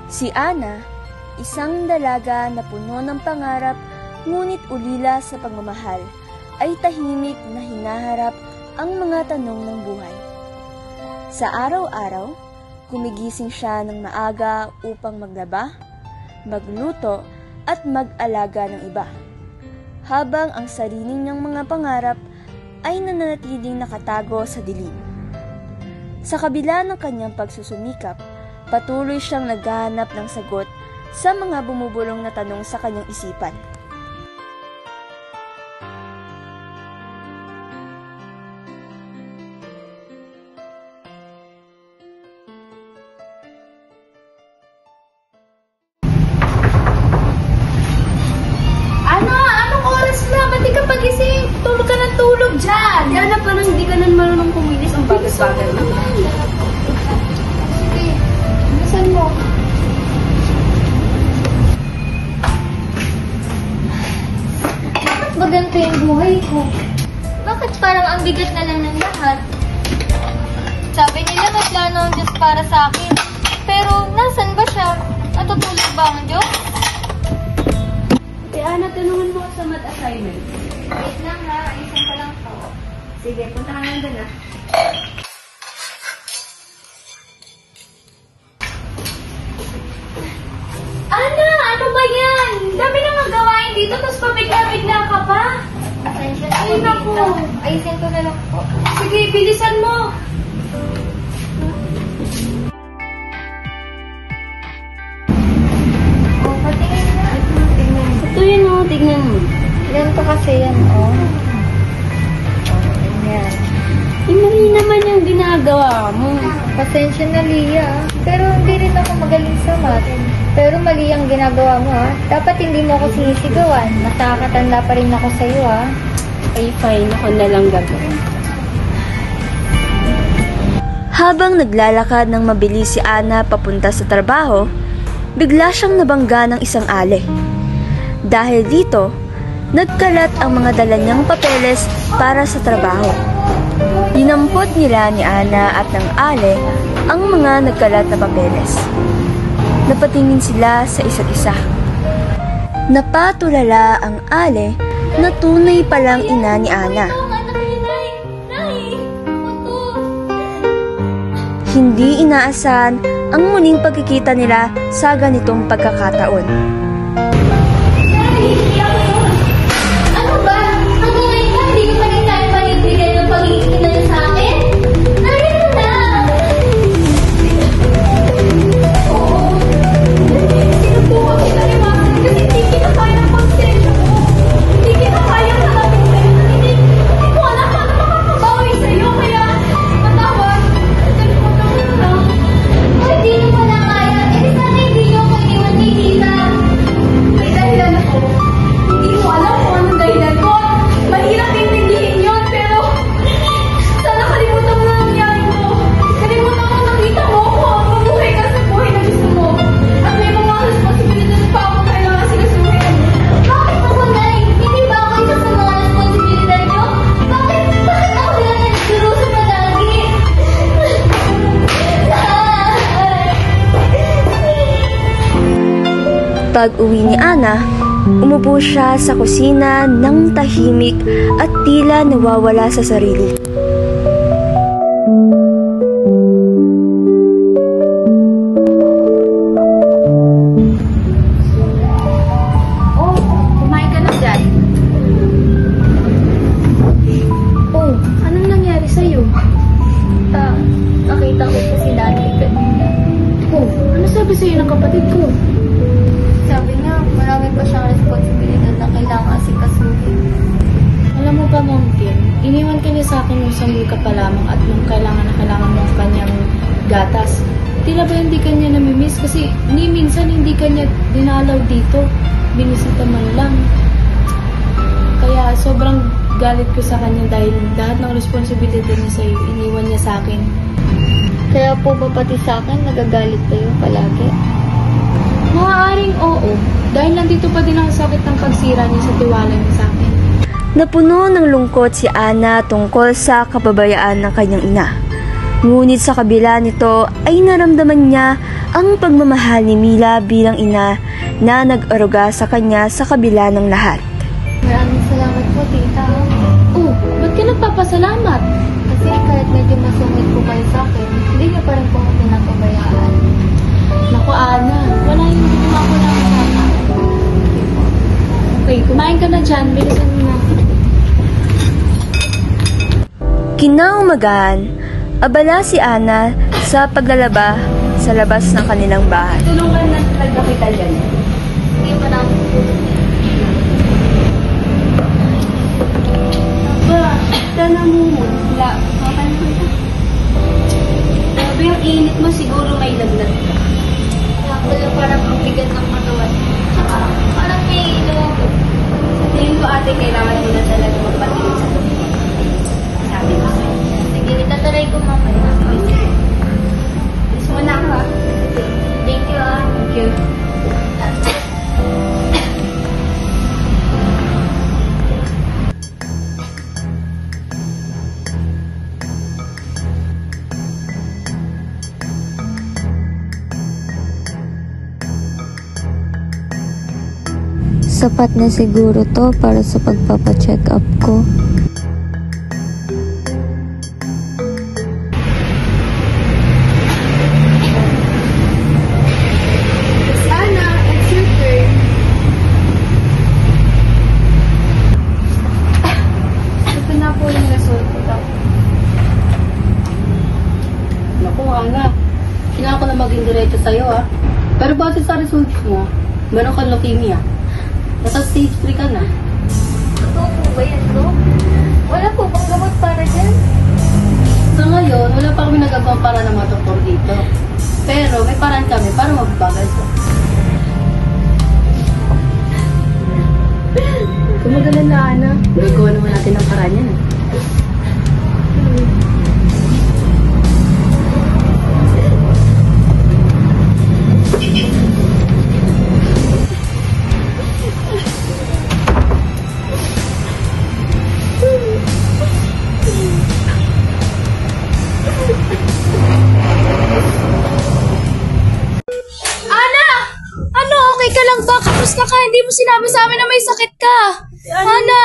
Si Ana, isang dalaga na puno ng pangarap ngunit ulila sa pagmamahal, ay tahimik na hinaharap ang mga tanong ng buhay. Sa araw-araw, gumigising siya ng maaga upang maglaba, magluto at mag-alaga ng iba, habang ang sarili niyang mga pangarap ay nananatiling nakatago sa dilim. Sa kabila ng kanyang pagsusumikap, patuloy siyang naghahanap ng sagot sa mga bumubulong na tanong sa kanyang isipan. Diana, parang hindi ka na marunong kumilis. Ang bagal-bagal na. Sige, bilisan mo. Bakit ba ganito yung buhay ko? Bakit parang ang bigat na lang ng lahat? Sabi nila may plano ang Diyos para sa akin. Pero nasan ba siya? Natutulog ba ang Diyos? Diana, tanungan mo sa math assignment. Wait lang ha, ayusin ko lang po. Sige, punta ka nandun na. Ana, ano ba yan? Dami na magawain dito, tapos pabigla-bigla ka pa. Atensya na. Ay, naku. Ayusin ko na lang po. Sige, bilisan mo. Oh, patingin na. Ito yun o, tignan mo. Ganito kasi yan, oh. Yan. Mali naman yung ginagawa mo. Pasensya na, Lia. Pero hindi rin ako magaling sa math. Pero mali ang ginagawa mo, ha. Dapat hindi mo ako sinisigawan. Nakakatanda pa rin ako sa'yo, ha. Ay, fine. Ako na lang gagawin. Habang naglalakad ng mabilis si Ana papunta sa trabaho, bigla siyang nabangga ng isang ale. Dahil dito, nagkalat ang mga dala niyang papeles para sa trabaho. Dinampot nila ni Ana at ng ale ang mga nagkalat na papeles. Napatingin sila sa isa't isa. Napatulala ang ale na tunay palang ina ni Ana. Hindi inaasahan ang muling pagkikita nila sa ganitong pagkakataon. Ano ba? Hanggang ngayon ka, hindi ko pa rin tayo panindigan yung pag-iisip na yun sa akin? Narito na! Oo. Sinubukan kita ni Mama kasi hindi kita kaya ng konsensya mo. Hindi kita kaya ng hanapin sa'yo. Hindi ko alam paano makakabawi sa'yo. Kaya, matawag. Nagpunta ko lang. Kung hindi nyo pala kaya, sana hindi nyo ako iniwan kay Tita. May dahilan ako. Hindi ko alam kung anong dahilan ko. Mahirap intindihin yun, pero sana kalimutan mo na nangyari mo. Kalimutan mo nakita mo kung mabuhay ka sa buhay na gusto mo. At may mga responsibilities pa ako kailangan sigasuhin. Bakit ako, Nay? Hindi ba ako isa sa mga responsibilidad nyo? Bakit ako na nagduruso palagi? Pag-uwi ni Ana, umupo siya sa kusina ng tahimik at tila nawawala sa sarili. Oh, kumain ka na dyan. Oh, anong nangyari sa'yo? Nakita ko po si Nanay kanina. Oh, ano sabi sa'yo ng kapatid ko? Sabi niya, marami pa siyang responsibilidad na kailangan asikasuhin. Alam mo ba, Mom Kim, iniwan ka niya sa akin nung samul ka pa lamang at nung kailangan mo ang kanyang gatas. Tila ba hindi kanya namimiss kasi ni minsan hindi kanya dinalaw dito. Binisita man lang. Kaya sobrang galit ko sa kanya dahil lahat ng responsibilidad niya sa'yo, iniwan niya sa akin. Kaya po ba pati sa akin nagagalit kayo palagi? Maaaring oo, dahil nandito pa din ang sakit ng pagsira niya sa tiwala niya sa akin. Napuno ng lungkot si Ana tungkol sa kapabayaan ng kanyang ina. Ngunit sa kabila nito ay naramdaman niya ang pagmamahal ni Mila bilang ina na nag-aruga sa kanya sa kabila ng lahat. Maraming salamat po, tita. Oh, ba't ka nagpapasalamat? Kasi kahit medyo masungit po kayo sa akin, hindi niyo pa rin po ako pinapabayaan. Naku, Ana, wala yung ginawa ko lang sa akin. Okay, kumain ka na dyan. Bilisan mo na. Kinaumagahan, abala si Ana sa paglalaba sa labas ng kanilang bahay. Tulungan na talaga kita dyan. Hindi pa na ako. Sana mo. Wala. Makapansin ka. Grabe yung init mo, siguro may lagnat ka. Wala, parang ang bigat ng katawan. Saka, parang may lumog. Sa tingin ko ate, kailangan mo na talaga magpatingin sa doktor. Sabi ko. Sige, itataray ko mamaya. Gusto mo na ako ha? Thank you ah. Thank you. Sapat na siguro to para sa pagpapacheck up ko. Sana, it's your turn. Ito na po yung result ko. Naku, Ana. Kailangan ko na maging diretso sa'yo, ah. Pero base sa results mo, meron kang leukemia. Nasa stage 3 ka na. Totoo po ba yan, no? Wala po bang gamot para dyan? Sa ngayon, wala pa kami nagagawang para ng mga doktor dito. Pero may paraan kami para magbagal ko. Kumagalan na, Ana. Gagawa naman natin ang paraan yan, eh. Ana! Ano? Okay ka lang ba? Kamusta ka? Hindi mo sinabi sa amin na may sakit ka. Ana!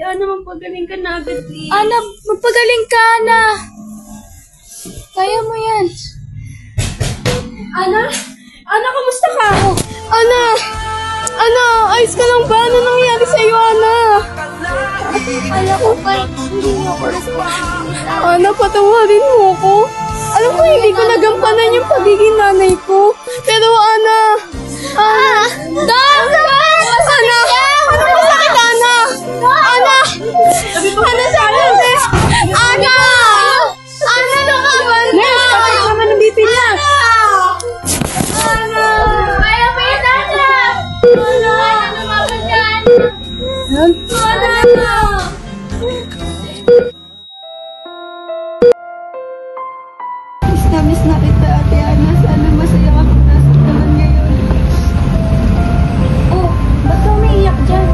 Ana, magpagaling ka na agad, please. Ana, magpagaling ka, Ana. Kaya mo yan. Ana? Ana, kamusta ka? Ana! Ana, ayos ka lang ba? Ano nangyari sa'yo, Ana? Ala ko ba? Hindi niyo ako responsibility. Ana, patawarin mo ko. Alam ko hindi ko nagampanan yung pagiging nanay ko. Pero Ana, Dad! Ana! Ano ba sakit, Ana? Ana! Ana, sabi Ana! Ana, nakawan na! Nes, patay naman ang BP niya! Ana! Kaya mo yun, Ana! Ana! Ana, lumaban ka, Ana! Ana! Miss na kita, Ate Ana. Sana masaya ka kung nasa naman ngayon. Oh, ba't ka umiiyak dyan?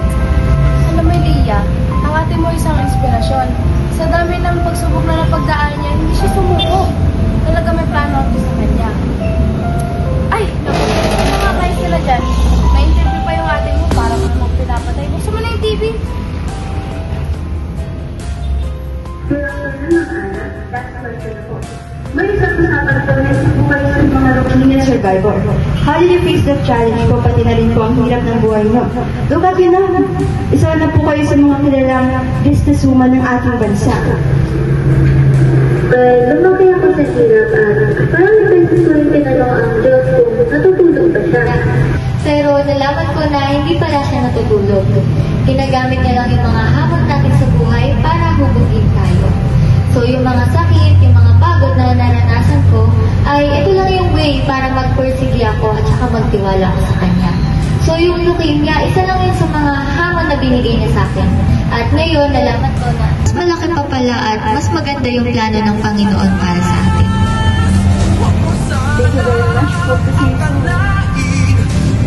Alam mo, Leia, ang ate mo isang inspirasyon. Sa dami ng pagsubok na napagdaan niya, hindi siya sumuko. Talaga may plano ako sa kanya. Ay, naku, ano nga kayo sila dyan? May interview pa yung ate mo para ka namang pinapatay. Buksan mo na yung TV. May isang usapan po na buhay sa mga leukemia survivor. How did you face that challenge po, pati na rin po ang hirap ng buhay nyo? Look at you now. Isa na po kayo sa mga kilalang businesswoman ng ating bansa. Lumaki ako sa hirap at parang napansin ko rin tinanong ang Diyos kung natutulog ba siya. Pero nalaman ko na hindi pala siya natutulog. Ginagamit niya lang yung mga hamon natin sa buhay para hubugin tayo. So yung mga sakit, yung mga pagod na naranasan ko, ay ito lang yung way para magpursige ako at saka magtiwala ako sa kanya. So yung leukemia, isa lang yun sa mga hamon na binigay niya sa akin. At ngayon, nalaman ko na mas malaki pa pala at mas maganda yung plano ng Panginoon para sa atin. Thank you very much for the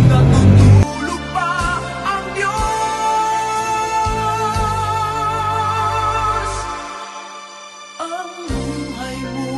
Natutulog pa ang Diyos. Ang buhay mo